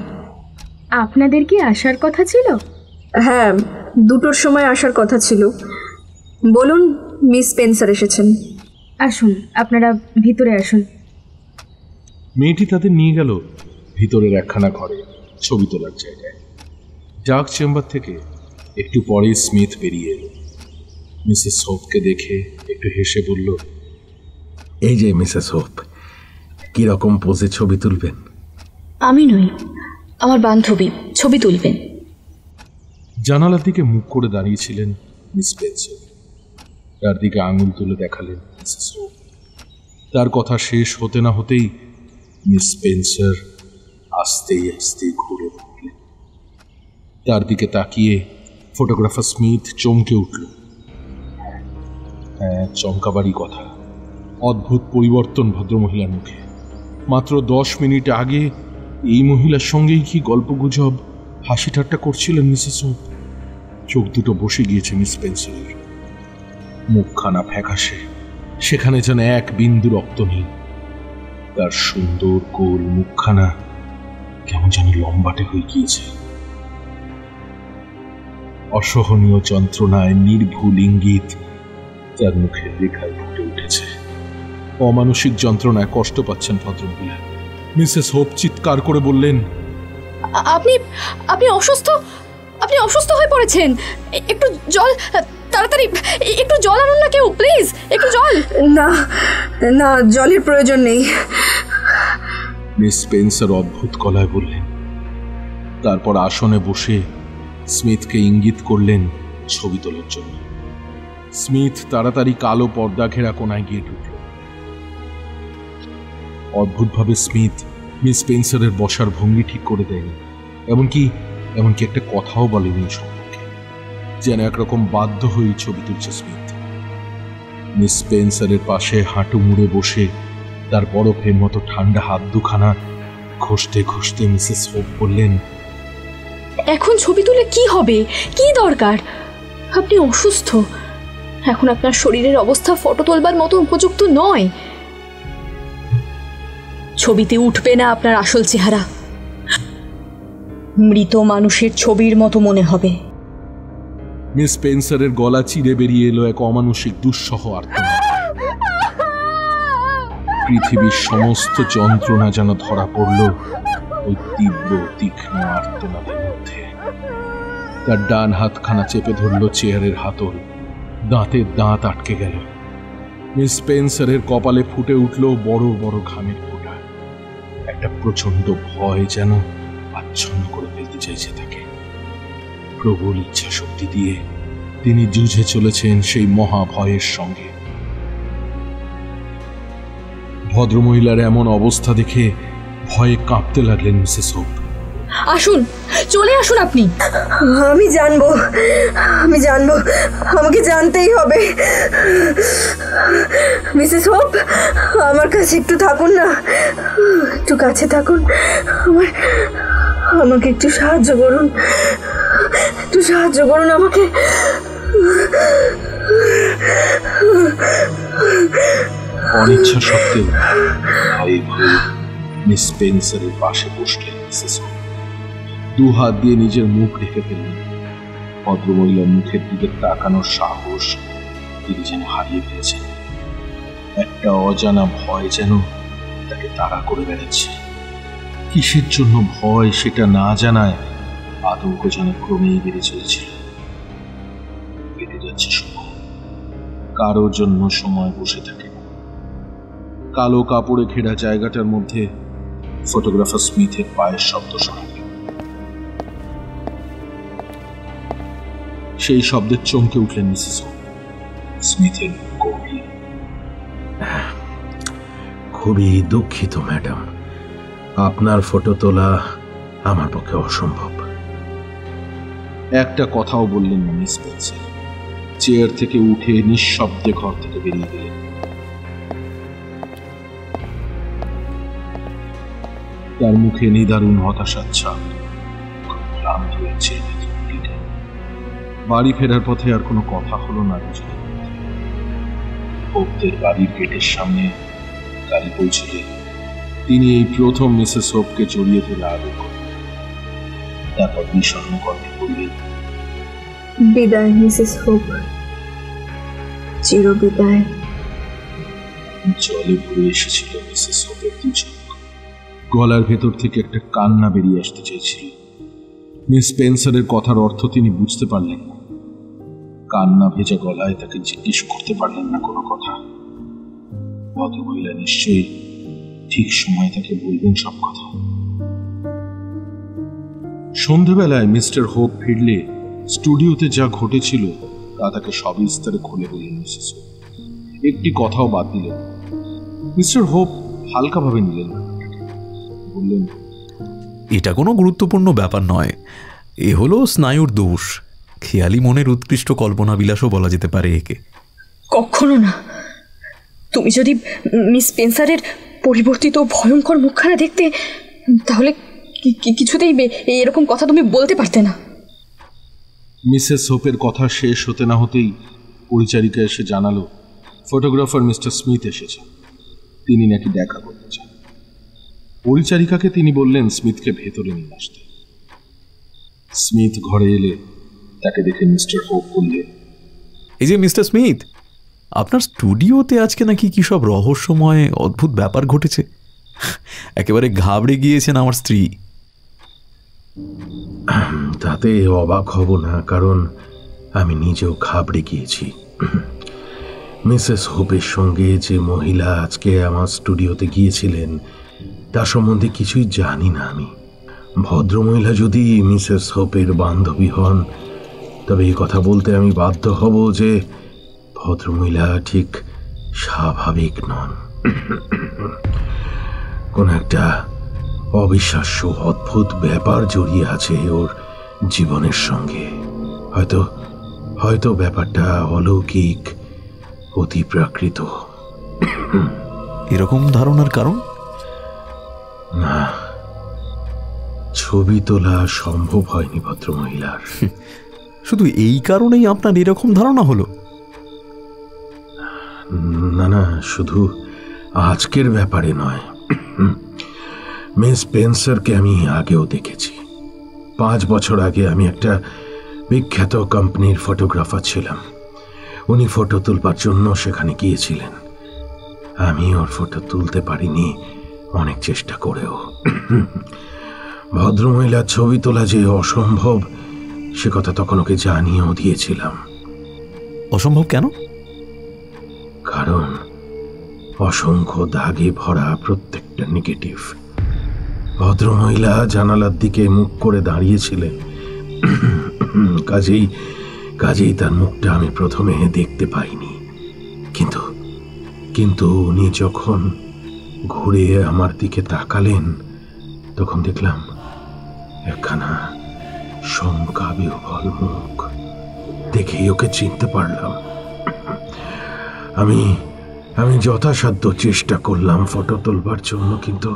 আপনাদের কি আসার কথা ছিল? হ্যাঁ, 2টোর সময় আসার কথা ছিল। বলুন, মিস স্পেন্সার এসেছেন। আসুন, আপনারা ভিতরে আসুন। মেয়েটি তাদের নিয়ে গেল ভিতরের একখানা ঘরে, ছবি তোলার জায়গায়। ডাক চেম্বার থেকে একটু পরেই স্মিথ বেরিয়ে এলো। মিসেস হোপকে দেখে একটু হেসে বলল, এই যে মিসেস হোপ, কিরকম পোজে ছবি তুলবেন? আমি নই, আমার বান্ধবী ছবি তুলবেন। জানালার দিকে মুখ করে দাঁড়িয়েছিলেন মিস স্পেন্সার। তার দিকে আঙুল তুলে দেখালেন মিসেস হোপ। তার কথা শেষ হতে না হতেই মিস স্পেন্সার আস্তে আস্তে ঘুরে পড়লেন। তার দিকে তাকিয়ে ফটোগ্রাফার স্মিথ চমকে উঠল। হ্যাঁ, চমকাবারই কথা। অদ্ভুত পরিবর্তন ভদ্রমহিলার মুখে। মাত্র 10 মিনিট আগে এই মহিলার সঙ্গেই কি গল্পগুজব, হাসি ঠাট্টা করছিলেন মিসেস হোপ। চোখ দুটো বসে গিয়েছে মিস স্পেন্সারের। মুখখানা ফ্যাকাশে, সেখানে যেন এক বিন্দু রক্ত নেই। তার সুন্দর গোল মুখখানা কেমন যেন লম্বাটে হয়ে গিয়েছে। অসহনীয় যন্ত্রণায় নির্ভুল ইঙ্গিত তার মুখের রেখায় ফুটে উঠেছে। অমানসিক যন্ত্রণায় কষ্ট পাচ্ছেন ভদ্রমহিলা। মিসেস হোপ চিৎকার করে বললেন, আপনি আপনি অসুস্থ, আপনি অসুস্থ হয়ে পড়েছেন। একটু জল, তাড়াতাড়ি একটু জল আনুন না কেউ, প্লিজ একটু জল। না না, জলের প্রয়োজন নেই। মিস স্পেন্সার অদ্ভুত গলায় বললেন। তারপর আসনে বসে স্মিথকে ইঙ্গিত করলেন ছবি তোলার জন্য। স্মিথ তাড়াতাড়ি কালো পর্দা ঘেরা কোনায় গিয়ে ঢুকল। অদ্ভুতভাবে স্মিথ মিস স্পেন্সারের বসার ভঙ্গি ঠিক করে দেয়নি, এমনকি একটা কথাও বলেনি সম্পর্কে। যেন একরকম বাধ্য হয়ে ছবি তুলছে স্মিথ। মিস স্পেন্সারের পাশে হাঁটু মুড়ে বসে তার বরফের মতো ঠান্ডা হাত দুখানা ঘষতে ঘষতে মিসেস হোপ বললেন, এখন ছবি তুলে কি হবে, কি দরকার? আপনি অসুস্থ, এখন আপনার শরীরের অবস্থা ফটো তোলবার মতো উপযুক্ত নয়। ছবিতে উঠবে না আপনার আসল চেহারা, মৃত মানুষের ছবির মতো মনে হবে। মিস স্পেন্সারের গলা চিরে বেরিয়ে এলো এক অমানসিক দুঃসহ আর্তনাদ। পৃথিবীর সমস্ত যন্ত্রণা যেন ধরা পড়ল ওই তীব্র তীক্ষ্ণ আর্তনাদের মধ্যে। তার ডান হাতখানা চেপে ধরল চেয়ারের হাতল, দাঁতে দাঁত আটকে গেল। মিস স্পেন্সারের কপালে ফুটে উঠল বড় বড় ঘামের ফোঁটা। একটা প্রচন্ড ভয় যেন আচ্ছন্ন করে ফেলতে চাইছে তাকে। প্রবল ইচ্ছা শক্তি দিয়ে তিনি যুঝে চলেছেন সেই মহাভয়ের সঙ্গে। ভদ্রমহিলার এমন অবস্থা দেখে ভয়ে কাঁপতে লাগলেন মিসেস হোপ। আসুন, চলে আসুন আপনি। আমি জানবো, আমাকে জানতেই হবে। মিসেস হোপ, আমার কাছে একটু থাকুন না, একটু কাছে থাকুন। আমাকে একটু সাহায্য করুন আমাকে। অনিচ্ছা সত্ত্বেও ভয়ে ভয়ে মিস স্পেন্সারের পাশে বসলেন মিসেস হোপ। দু হাত দিয়ে নিজের মুখ ঢেকে ফেললেন। ভদ্রমহিলার মুখের দিকে তাকানোর সাহস তিনি যেন হারিয়ে ফেলেছেন। একটা অজানা ভয় যেন তাকে তাড়া করে বেড়াচ্ছে। কিসের জন্য ভয় সেটা না জানায় আতঙ্ক যেন ক্রমেই বেড়ে চলেছিল। কেটে যাচ্ছে সময়, কারোর জন্য সময় বসে থাকে। কালো কাপড়ে ঘেরা জায়গাটার মধ্যে ফটোগ্রাফার স্মিথের পায়ের শব্দ শোনা গেল। সেই শব্দে চমকে উঠলেন মিসেস হোপ। স্মিথের গভীর, খুবই দুঃখিত ম্যাডাম, আপনার ফটো তোলা আমার পক্ষে অসম্ভব। একটা কথাও বললেন না মিস স্পেন্সার। চেয়ার থেকে উঠে নিঃশব্দে ঘর থেকে বেরিয়ে গেলেন। তার মুখে নিদারুণ হতাশার ছাপ। ক্লান্ত হয়েছে। বাড়ি ফেরার পথে আর কোনো কথা হলো না দুজনের মধ্যে। হোপদের বাড়ির গেটের সামনে গাড়ি পৌঁছলে তিনি এই প্রথম মিসেস হোপকে জড়িয়ে ধরে আদর করলেন। তারপর বিষণ্ণ কণ্ঠে বললেন, বিদায় মিসেস হোপ, চিরবিদায়। জলে ভরে এসেছিল মিসেস হোপের দু চোখ। গলার ভেতর থেকে একটা কান্না বেরিয়ে আসতে চাইছিল। মিস স্পেন্সারের কথার অর্থ তিনি বুঝতে পারলেন না। কান্না ভেজা গলায় তাকে জিজ্ঞেস করতে পারলেন না কোনো কথা। ভদ্রমহিলা নিশ্চয়ই ঠিক সময় তাকে বলবেন সব কথা। সন্ধেবেলায় মিস্টার হোপ ফিরলে স্টুডিওতে যা ঘটেছিল তা তাকে সবিস্তারে খুলে বললেন মিসেস হোপ। একটি কথাও বাদ দিলেন। মিস্টার হোপ হালকাভাবে নিলেন না, বললেন, এটা কোনো গুরুত্বপূর্ণ ব্যাপার নয়, এ হলো স্নায়ুর দোষ। খেয়ালি মনের উৎকৃষ্ট কল্পনা বিলাসও বলা যেতে পারে একে। কখনো না। তুমি যদি মিস স্পেন্সারের পরিবর্তিত ভয়ঙ্কর মুখখানা দেখতে, তাহলে কিছুতেই এরকম কথা তুমি বলতে পারতে না। মিসেস হোপের কথা শেষ হতে না হতেই পরিচারিকা এসে জানালো ফটোগ্রাফার মিস্টার স্মিথ এসেছেন, তিনি নাকি দেখা করতে চান। পরিচারিকাকে তিনি বললেন স্মিথকে ভেতরে নিয়ে আসতে। স্মিথ ঘরে এলে তাকে দেখে মিস্টার হোপ বললেন, এই যে মিস্টার স্মিথ, আপনার স্টুডিওতে আজকে নাকি কি সব রহস্যময় অদ্ভুত ব্যাপার ঘটেছে। একেবারে ঘাবড়ে গিয়েছেন আমার স্ত্রী। তাতে অবাক হব না, কারণ আমি নিজেও ঘাবড়ে গিয়েছি। মিসেস হোপের সঙ্গে যে মহিলা আজকে আমার স্টুডিওতে গিয়েছিলেন তার সম্বন্ধে কিছুই জানি না আমি। ভদ্রমহিলা যদি মিসেস হোপের বান্ধবী হন, তবে এই কথা বলতে আমি বাধ্য হব যে ভদ্রমহিলা ঠিক স্বাভাবিক নন। কোন একটা অবিশ্বাস্য অদ্ভুত ব্যাপার জড়িয়ে আছে ওর জীবনের সঙ্গে। হয়তো হয়তো ব্যাপারটা অলৌকিক, অতি প্রাকৃত। এরকম ধারণার কারণ? না, ছবি তোলা সম্ভব হয়নি ভদ্রমহিলার। শুধু এই কারণেই আপনার এরকম ধারণা হলো? না না, শুধু আজকের ব্যাপারে নয়। মিস স্পেন্সারকে আমি আগেও দেখেছি। 5 বছর আগে আমি একটা বিখ্যাত কোম্পানির ফটোগ্রাফার ছিলাম। উনি ফটো তুলবার জন্য সেখানে গিয়েছিলেন। আমি ওর ফটো তুলতে পারিনি অনেক চেষ্টা করেও। ভদ্রমহিলার ছবি তোলা যে অসম্ভব সে কথা তখন ওকে জানিয়েও দিয়েছিলাম। অসম্ভব কেন? কারণ অসংখ্য দাগে ভরা প্রত্যেকটা নেগেটিভ। ভদ্রমহিলা জানালার দিকে মুখ করে দাঁড়িয়েছিলেন, কাজেই তার মুখটা আমি প্রথমে দেখতে পাইনি। কিন্তু উনি যখন ঘুরে আমার দিকে তাকালেন তখন দেখলাম একখানা শঙ্কাবিহ্বল মুখ। দেখেই ওকে চিনতে পারলাম। আমি যথাসাধ্য চেষ্টা করলাম ফটো তুলবার জন্য, কিন্তু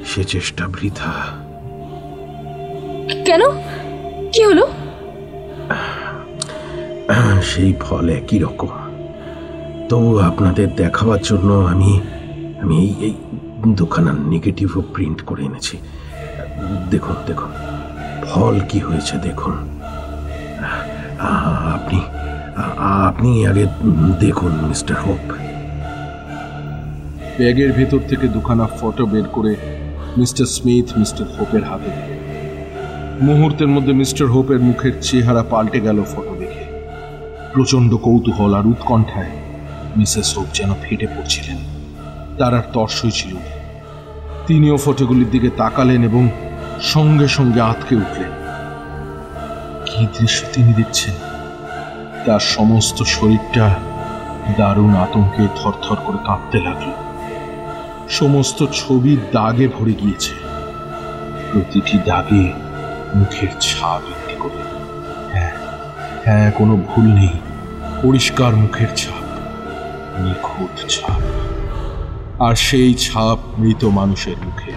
সে চেষ্টা বৃথা। কেন? কি হলো? সেই ফল একই রকম। তবু আপনাদের দেখাবার জন্য আমি এই দুখানা নেগেটিভও প্রিন্ট করে এনেছি। দেখুন দেখুন ফল কি হয়েছে দেখুন। আপনি আগে দেখুন মিস্টার হোপ। ব্যাগের ভেতর থেকে দুখানা ফটো বের করে মিস্টার স্মিথ মিস্টার হোপের হাতে দিলেন। মুহূর্তের মধ্যে মিস্টার হোপের মুখের চেহারা পাল্টে গেল ফটো দেখে। প্রচন্ড কৌতূহল আর উৎকণ্ঠায় মিসেস হোপ যেন ফেটে পড়ছিলেন। তার আর তর্সই ছিল না। তিনিও ফটোগুলির দিকে তাকালেন এবং সঙ্গে সঙ্গে আঁতকে উঠলেন। কি দৃশ্য তিনি দেখছেন! তার সমস্ত শরীরটা দারুণ আতঙ্কে থরথর করে কাঁপতে লাগল। সমস্ত ছবি দাগে ভরে গিয়েছে, প্রতিটি দাগে মুখের ছাপ একটি করে। হ্যাঁ, কোনো ভুল নেই, পরিষ্কার মুখের ছাপ, নিখুঁত ছাপ। আর সেই ছাপ মৃত মানুষের মুখে।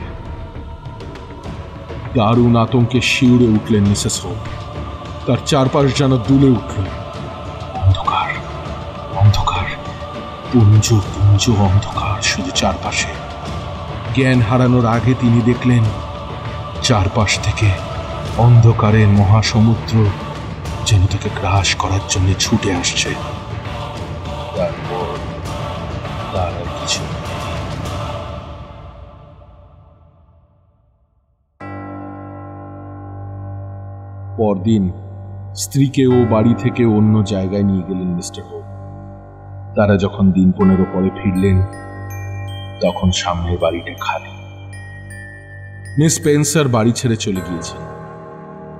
দারুণ আতঙ্কে শিউরে উঠলেন মিসেস হোপ। তার চারপাশ যেন দুলে উঠল। অন্ধকার, অন্ধকার, পুঞ্জ পুঞ্জ অন্ধকার শুধু চারপাশে। জ্ঞান হারানোর আগে তিনি দেখলেন চারপাশ থেকে অন্ধকারের মহাসমুদ্র যেন তাকে গ্রাস করার জন্য ছুটে আসছে। তারপর তার আর কিছু। পরদিন স্ত্রীকে ও বাড়ি থেকে অন্য জায়গায় নিয়ে গেলেন মিস্টার হোপ। তারা যখন দিন 15 পরে ফিরলেন তখন সামনের বাড়িটা খালি। মিস স্পেন্সার বাড়ি ছেড়ে চলে গিয়েছেন।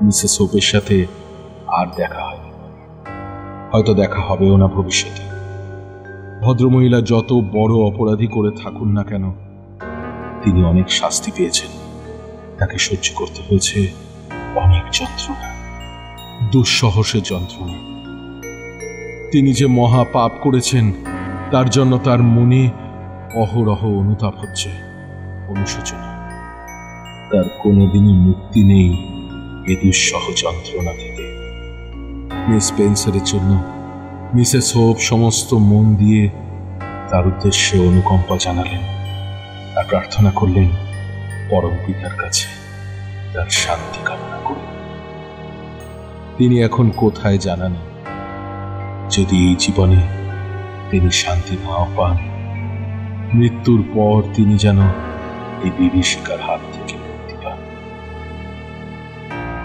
মিসেস হোপের সাথে আর দেখা হয়নি, হয়তো দেখা হবেও না ভবিষ্যতে। ভদ্রমহিলা যত বড় অপরাধী করে থাকুন না কেন, তিনি অনেক শাস্তি পেয়েছেন। তাকে সহ্য করতে হয়েছে অনেক যন্ত্রণা, দুঃসহসে যন্ত্রণা। তিনি যে মহা পাপ করেছেন তার জন্য তার মনে অহরহ অনুতাপ হচ্ছে, অনুশোচনা। তার কোনোদিনই মুক্তি নেই এ দুঃসহ যন্ত্রণা থেকে। মিস স্পেন্সারের জন্য মিসেস হোপ সমস্ত মন দিয়ে তার উদ্দেশ্যে অনুকম্পা জানালেন আর প্রার্থনা করলেন পরম পিতার কাছে তার শান্তি কামনা করে। তিনি এখন কোথায় জানা নেই। যদি এই জীবনে তিনি শান্তি নাও পান, মৃত্যুর পর তিনি যেন এই বিভীষিকার হাত থেকে মুক্তি পান।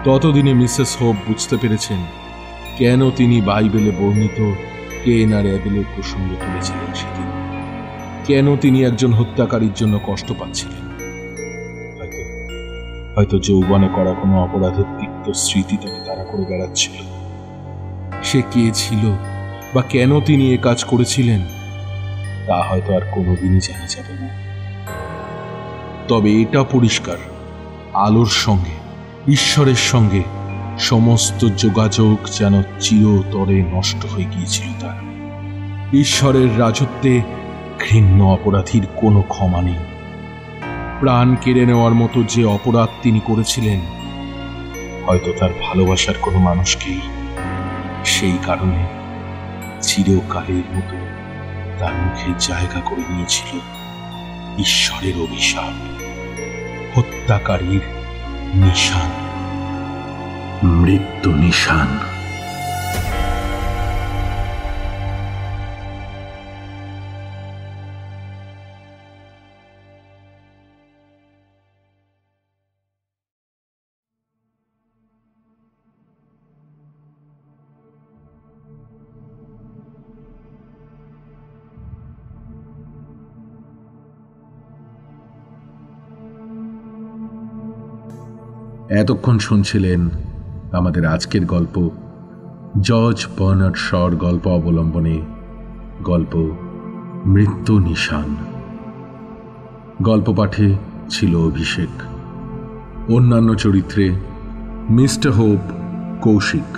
ততদিনে মিসেস হোপ বুঝতে পেরেছেন কেন তিনি বাইবেলে বর্ণিত কেন আর অ্যাবেলের প্রসঙ্গ তুলেছিলেন সেদিন, কেন তিনি একজন হত্যাকারীর জন্য কষ্ট পাচ্ছিলেন। হয়তো যৌবনে করা কোনো অপরাধের তিক্ত স্মৃতি তাকে তাড়া করে বেড়াচ্ছিল। সে কে ছিল বা কেন তিনি এ কাজ করেছিলেন তা হয়তো আর কোনোদিনই জানা যাবে না। তবে এটা পরিষ্কার, আলোর সঙ্গে, ঈশ্বরের সঙ্গে সমস্ত যোগাযোগ যেন চিরতরে নষ্ট হয়ে গিয়েছিল তার। ঈশ্বরের রাজত্বে ঘৃণ্য অপরাধীর কোনো ক্ষমা নেই। প্রাণ কেড়ে নেওয়ার মতো যে অপরাধ তিনি করেছিলেন, হয়তো তার ভালোবাসার কোনো মানুষকেই সেই কারণে চিরকালের মতো তার মুখে জায়গা করে নিয়েছিল ঈশ্বরের অভিশাপ, হত্যাকারীর নিশান, মৃত্যু নিশান। এতক্ষণ শুনছিলেন আমাদের আজকের গল্প, জর্জ বার্নার্ড শর গল্প অবলম্বনে গল্প মৃত্যু নিশান। গল্প পাঠে ছিল অভিষেক। অন্যান্য চরিত্রে Mr Hope Kaushik,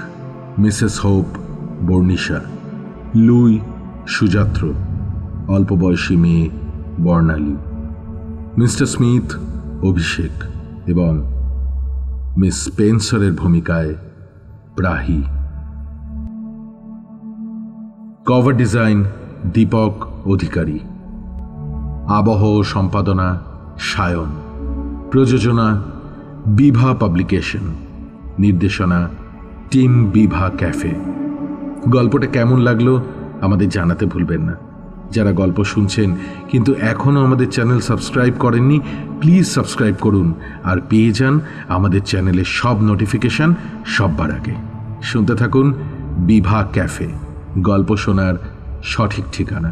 Mrs Hope Barnisha, Louis Sujatra, অল্প বয়সী মেয়ে বর্ণালী, মিস্টার স্মিথ অভিষেক এবং মিস স্পেন্সারের ভূমিকায় প্রাহি। কভার ডিজাইন দীপক অধিকারী, আবহ সম্পাদনা সায়ন, প্রযোজনা বিভা পাবলিকেশন, নির্দেশনা টিম বিভা ক্যাফে। গল্পটা কেমন লাগলো আমাদের জানাতে ভুলবেন না। যারা গল্প শুনছেন কিন্তু এখনও আমাদের চ্যানেল সাবস্ক্রাইব করেননি, প্লিজ সাবস্ক্রাইব করুন আর পেয়ে যান আমাদের চ্যানেলের সব নোটিফিকেশন সববার আগে। শুনতে থাকুন বিভা ক্যাফে, গল্প শোনার সঠিক ঠিকানা।